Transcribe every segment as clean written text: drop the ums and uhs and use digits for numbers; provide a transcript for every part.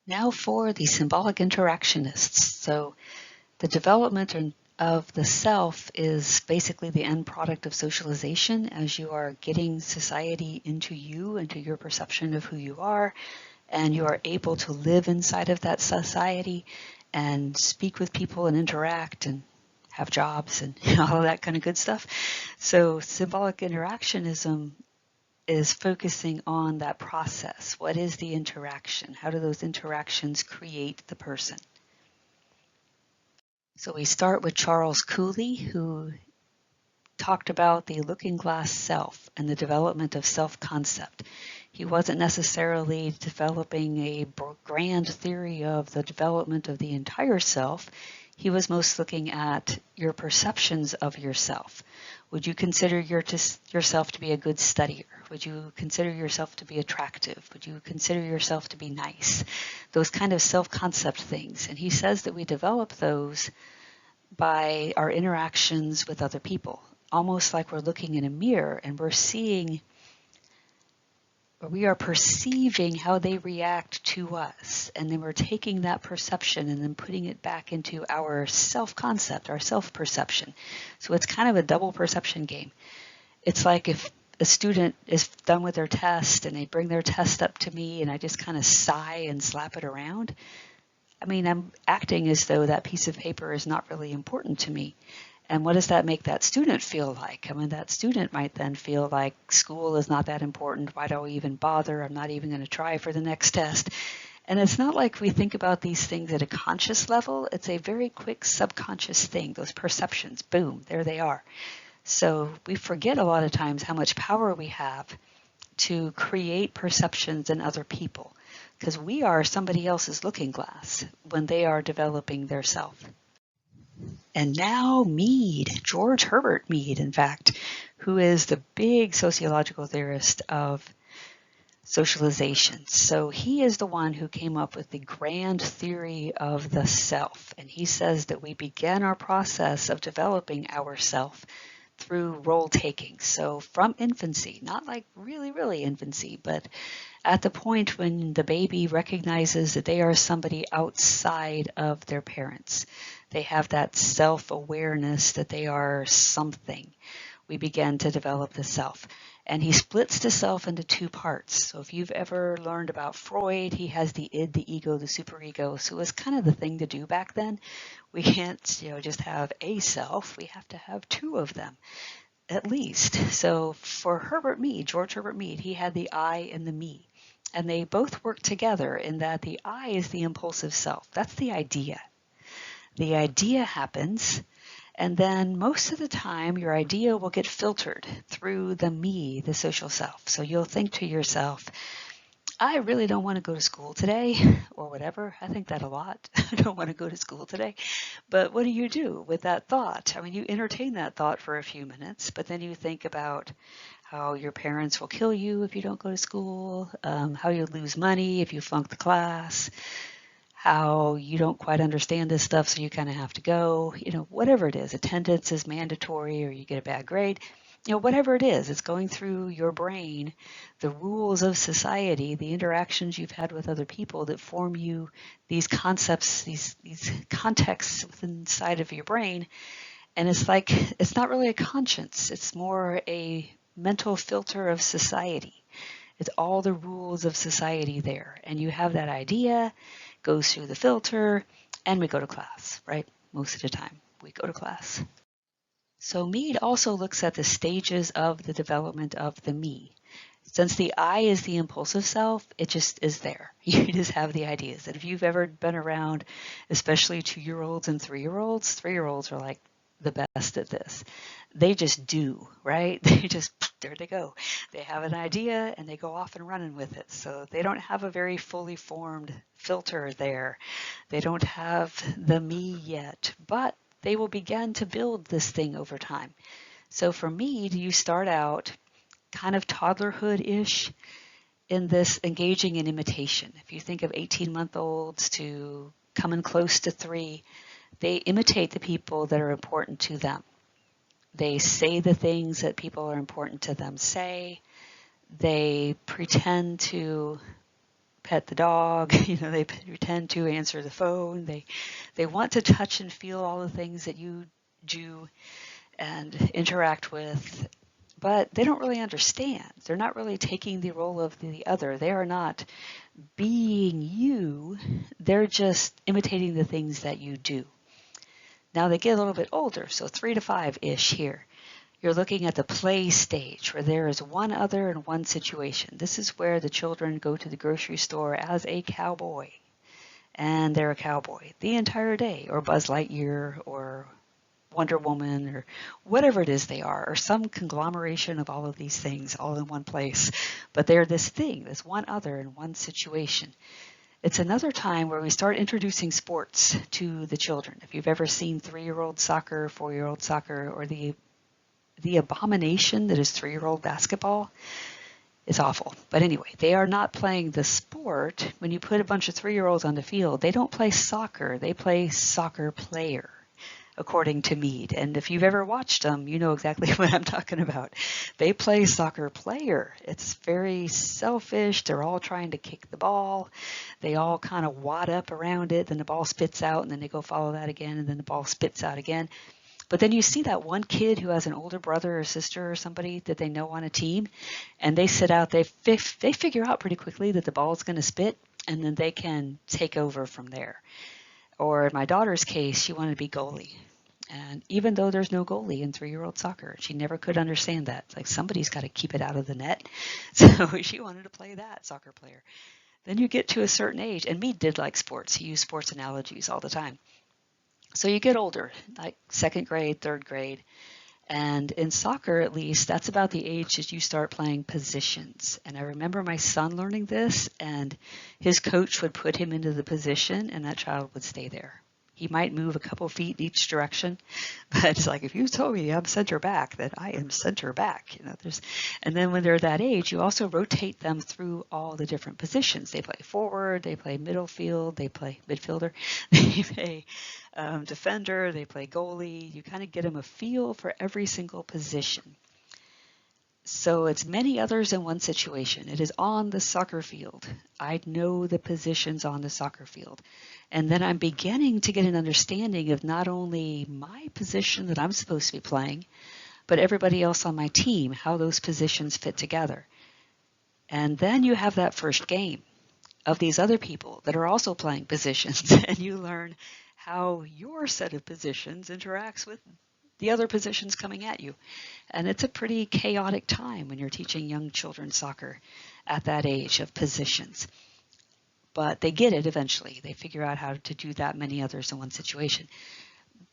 Now for the symbolic interactionists. So the development of the self is basically the end product of socialization as you are getting society into you, into your perception of who you are, and you are able to live inside of that society and speak with people and interact and have jobs and all of that kind of good stuff. So symbolic interactionism is focusing on that process. What is the interaction? How do those interactions create the person? So we start with Charles Cooley, who talked about the looking glass self and the development of self-concept. He wasn't necessarily developing a grand theory of the development of the entire self. He was most looking at your perceptions of yourself. Would you consider yourself to be a good studier? Would you consider yourself to be attractive? Would you consider yourself to be nice? Those kind of self-concept things. And he says that we develop those by our interactions with other people, almost like we're looking in a mirror and we're seeing, or we are perceiving how they react to us. And then we're taking that perception and then putting it back into our self-concept, our self-perception. So it's kind of a double perception game. It's like if a student is done with their test and they bring their test up to me and I just kind of sigh and slap it around. I mean, I'm acting as though that piece of paper is not really important to me. And what does that make that student feel like? I mean, that student might then feel like school is not that important. Why do I even bother? I'm not even going to try for the next test. And it's not like we think about these things at a conscious level. It's a very quick subconscious thing, those perceptions. Boom, there they are. So we forget a lot of times how much power we have to create perceptions in other people, because we are somebody else's looking glass when they are developing their self. And now Mead, George Herbert Mead, in fact, who is the big sociological theorist of socialization. So he is the one who came up with the grand theory of the self. And he says that we begin our process of developing our self through role taking. So from infancy, not like really infancy, but at the point when the baby recognizes that they are somebody outside of their parents. They have that self-awareness that they are something. We begin to develop the self. And he splits the self into two parts. So if you've ever learned about Freud, he has the id, the ego, the superego. So it was kind of the thing to do back then. We can't, just have a self. We have to have two of them, at least. So for Herbert Mead, George Herbert Mead, he had the I and the me. And they both work together in that the I is the impulsive self. That's the idea. The idea happens, and then most of the time your idea will get filtered through the me, the social self. So you'll think to yourself, I really don't want to go to school today, or whatever. I think that a lot. I don't want to go to school today. But what do you do with that thought? I mean, you entertain that thought for a few minutes, but then you think about how your parents will kill you if you don't go to school, how you'll lose money if you flunk the class, how you don't quite understand this stuff, so you kind of have to go, whatever it is. Attendance is mandatory or you get a bad grade. Whatever it is, it's going through your brain, the rules of society, the interactions you've had with other people that form you these concepts, these contexts inside of your brain. And it's like, it's not really a conscience. It's more a mental filter of society. It's all the rules of society there. And you have that idea, goes through the filter, and we go to class, right? Most of the time, we go to class. So Mead also looks at the stages of the development of the me. Since the I is the impulsive self, it just is there. You just have the ideas. And if you've ever been around, especially 2-year-olds and 3-year-olds, 3-year-olds are like the best at this. They just do, right? There they go. They have an idea and they go off and running with it. So they don't have a very fully formed filter there. They don't have the me yet, but they will begin to build this thing over time. So for me, you start out kind of toddlerhood-ish in this engaging in imitation. If you think of 18-month-olds to coming close to 3, they imitate the people that are important to them. They say the things that people are important to them say. They pretend to pet the dog, they pretend to answer the phone. They want to touch and feel all the things that you do and interact with, but they don't really understand. They're not really taking the role of the other. They are not being you. They're just imitating the things that you do. Now they get a little bit older, so 3 to 5-ish here. You're looking at the play stage where there is one other and one situation. This is where the children go to the grocery store as a cowboy, and they're a cowboy the entire day, or Buzz Lightyear, or Wonder Woman, or whatever it is they are, or some conglomeration of all of these things all in one place. But they're this thing, this one other in one situation. It's another time where we start introducing sports to the children. If you've ever seen 3-year-old soccer, 4-year-old soccer, or the abomination that is 3-year-old basketball, it's awful. But anyway, they are not playing the sport. When you put a bunch of 3-year-olds on the field, they don't play soccer. They play soccer player, according to Mead. And if you've ever watched them, you know exactly what I'm talking about. They play soccer player. It's very selfish. They're all trying to kick the ball. They all kind of wad up around it. Then the ball spits out, and then they go follow that again, and then the ball spits out again. But then you see that one kid who has an older brother or sister or somebody that they know on a team, and they sit out. They figure out pretty quickly that the ball is going to spit, and then they can take over from there. Or in my daughter's case, she wanted to be goalie. And even though there's no goalie in 3-year-old soccer, she never could understand that. Like, somebody's got to keep it out of the net. So she wanted to play that, soccer player. Then you get to a certain age, and Mead did like sports. He used sports analogies all the time. So you get older, like 2nd grade, 3rd grade. And in soccer, at least, that's about the age that you start playing positions. And I remember my son learning this, and his coach would put him into the position, and that child would stay there. He might move a couple feet in each direction, but it's like, if you told me I'm center back, then I am center back. And then when they're that age, you also rotate them through all the different positions. They play forward, they play middle field, they play midfielder, they play defender, they play goalie. You kind of get them a feel for every single position. So it's many others in one situation. It is on the soccer field. I know the positions on the soccer field. And then I'm beginning to get an understanding of not only my position that I'm supposed to be playing, but everybody else on my team, how those positions fit together. And then you have that first game of these other people that are also playing positions, and you learn how your set of positions interacts with the other positions coming at you. And it's a pretty chaotic time when you're teaching young children soccer at that age of positions. But they get it eventually. They figure out how to do that many others in one situation.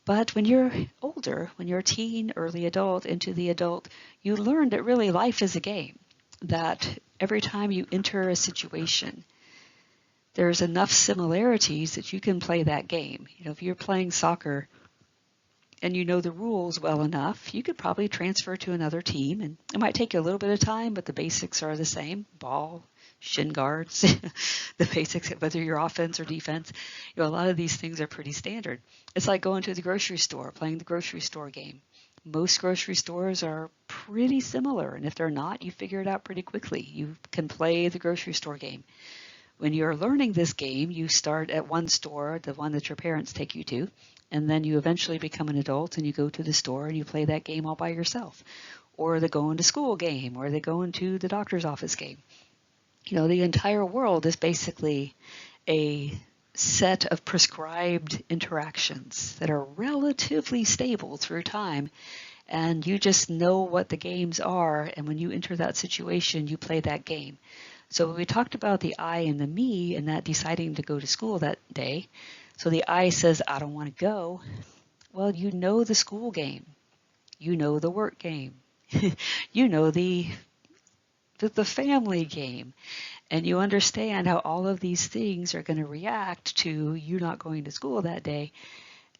But when you're older, when you're a teen, early adult, into the adult, you learn that really life is a game, that every time you enter a situation, there's enough similarities that you can play that game. If you're playing soccer and you know the rules well enough, you could probably transfer to another team. And it might take you a little bit of time, but the basics are the same. Ball, shin guards, the basics, whether you're offense or defense. A lot of these things are pretty standard. It's like going to the grocery store, playing the grocery store game. Most grocery stores are pretty similar, and if they're not, you figure it out pretty quickly. You can play the grocery store game. When you're learning this game, you start at one store, the one that your parents take you to, and then you eventually become an adult and you go to the store and you play that game all by yourself. Or the going to school game, or the going to the doctor's office game. The entire world is basically a set of prescribed interactions that are relatively stable through time, and you just know what the games are, and when you enter that situation, you play that game. So when we talked about the I and the me and that deciding to go to school that day, so the I says, I don't want to go. Well, you know the school game. You know the work game. You know the family game. And you understand how all of these things are going to react to you not going to school that day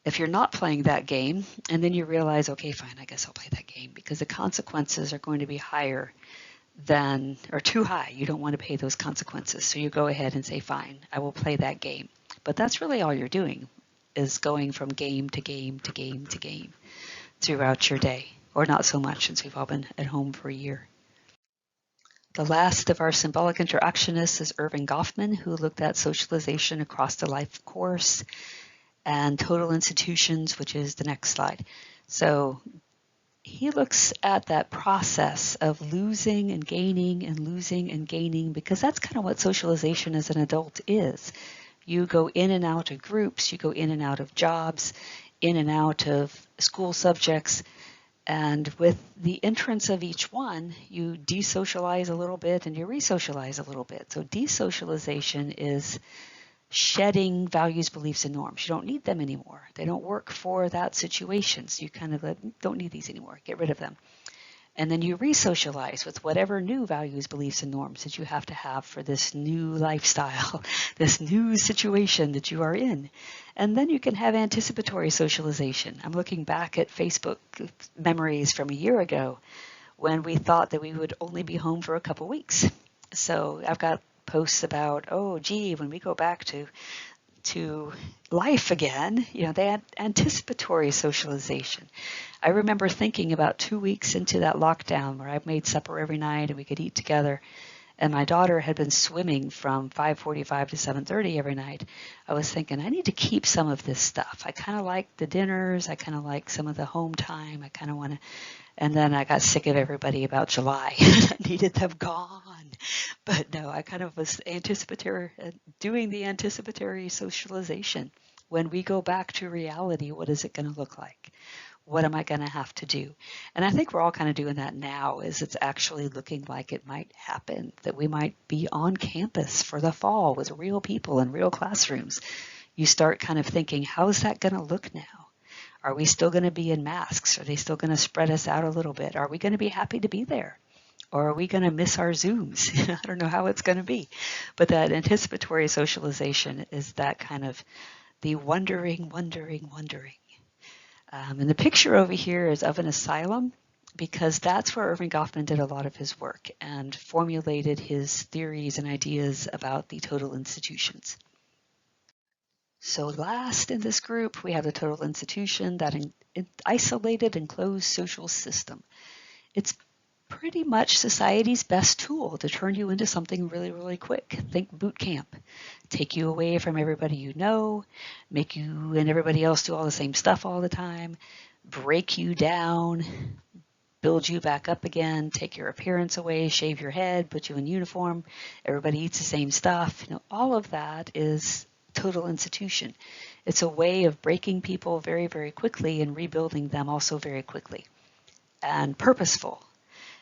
if you're not playing that game. And then you realize, okay, fine, I guess I'll play that game, because the consequences are going to be higher than, or too high. You don't want to pay those consequences. So you go ahead and say, fine, I will play that game. But that's really all you're doing, is going from game to game to game to game throughout your day. Or not so much, since we've all been at home for a year. The last of our symbolic interactionists is Irving Goffman, who looked at socialization across the life course, and total institutions, which is the next slide. So he looks at that process of losing and gaining and losing and gaining, because that's kind of what socialization as an adult is. You go in and out of groups, you go in and out of jobs, in and out of school subjects, and with the entrance of each one, you desocialize a little bit and you resocialize a little bit. So desocialization is shedding values, beliefs, and norms. You don't need them anymore. They don't work for that situation. So you kind of don't need these anymore. Get rid of them. And then you resocialize with whatever new values, beliefs, and norms that you have to have for this new lifestyle, this new situation that you are in. And then you can have anticipatory socialization. I'm looking back at Facebook memories from a year ago when we thought that we would only be home for a couple weeks. So I've got posts about, oh, gee, when we go back to life again, they had anticipatory socialization. I remember thinking about 2 weeks into that lockdown where I made supper every night and we could eat together, and my daughter had been swimming from 5:45 to 7:30 every night. I was thinking, I need to keep some of this stuff. I kind of like the dinners. I kind of like some of the home time. I kind of want to. And then I got sick of everybody about July. I needed them gone. But no, I kind of was doing the anticipatory socialization. When we go back to reality, what is it going to look like? What am I going to have to do? And I think we're all kind of doing that now, is it's actually looking like it might happen, that we might be on campus for the fall with real people in real classrooms. You start kind of thinking, how's that going to look now? Are we still going to be in masks? Are they still going to spread us out a little bit? Are we going to be happy to be there? Or are we going to miss our Zooms? I don't know how it's going to be. But that anticipatory socialization is that kind of the wondering. And the picture over here is of an asylum, because that's where Irving Goffman did a lot of his work and formulated his theories and ideas about the total institutions. So last in this group, we have the total institution, that isolated and closed social system. It's pretty much society's best tool to turn you into something really, really quick. Think boot camp. Take you away from everybody you know, make you and everybody else do all the same stuff all the time, break you down, build you back up again, take your appearance away, shave your head, put you in uniform, everybody eats the same stuff. All of that is total institution. It's a way of breaking people very, very quickly and rebuilding them also very quickly. And purposeful.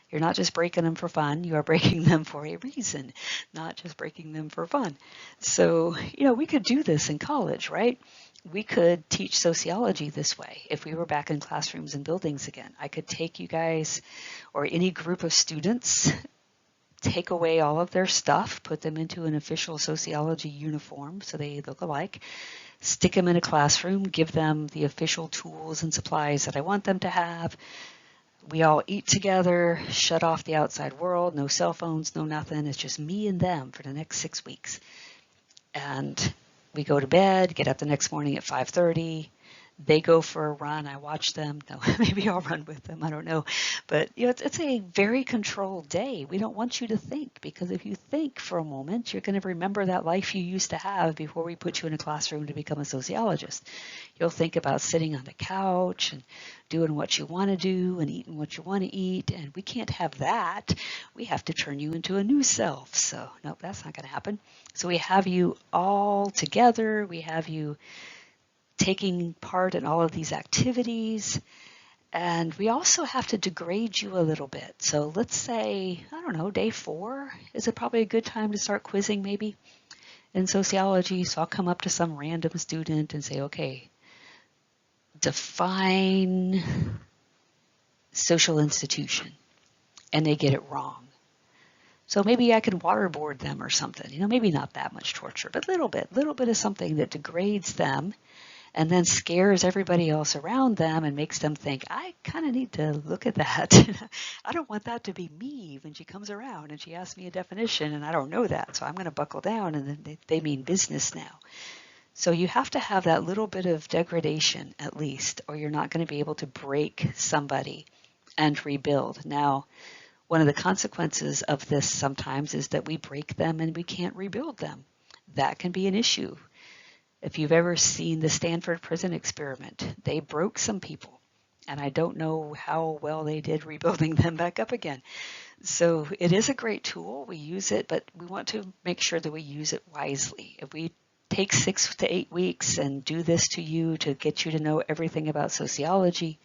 You're not just breaking them for fun, you are breaking them for a reason, not just breaking them for fun. So, we could do this in college, right? We could teach sociology this way if we were back in classrooms and buildings again. I could take you guys or any group of students, take away all of their stuff, put them into an official sociology uniform so they look alike, stick them in a classroom, give them the official tools and supplies that I want them to have. We all eat together, shut off the outside world, no cell phones, no nothing. It's just me and them for the next 6 weeks. And we go to bed, get up the next morning at 5:30. They go for a run. I watch them. No, maybe I'll run with them. I don't know. But it's a very controlled day. We don't want you to think, because if you think for a moment, you're going to remember that life you used to have before we put you in a classroom to become a sociologist. You'll think about sitting on the couch and doing what you want to do and eating what you want to eat. And we can't have that. We have to turn you into a new self. So nope, that's not going to happen. So we have you all together. We have you taking part in all of these activities. And we also have to degrade you a little bit. So let's say, I don't know, day 4, is it probably a good time to start quizzing maybe in sociology? So I'll come up to some random student and say, okay, define social institution. And they get it wrong. So maybe I can waterboard them or something. Maybe not that much torture, but a little bit of something that degrades them and then scares everybody else around them and makes them think, I kind of need to look at that. I don't want that to be me when she comes around and she asks me a definition and I don't know that, so I'm going to buckle down, and then they mean business now. So you have to have that little bit of degradation at least, or you're not going to be able to break somebody and rebuild. Now, One of the consequences of this sometimes is that we break them and we can't rebuild them. That can be an issue. If you've ever seen the Stanford prison experiment, they broke some people, and I don't know how well they did rebuilding them back up again. So it is a great tool. We use it, but we want to make sure that we use it wisely. If we take 6 to 8 weeks and do this to you to get you to know everything about sociology,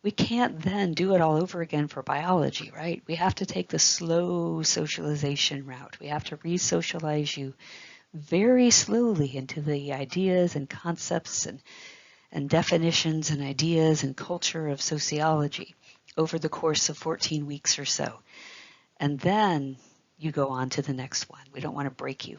we can't then do it all over again for biology, right? We have to take the slow socialization route. We have to re-socialize you very slowly into the ideas and concepts and definitions and ideas and culture of sociology over the course of 14 weeks or so. And then you go on to the next one. We don't want to break you.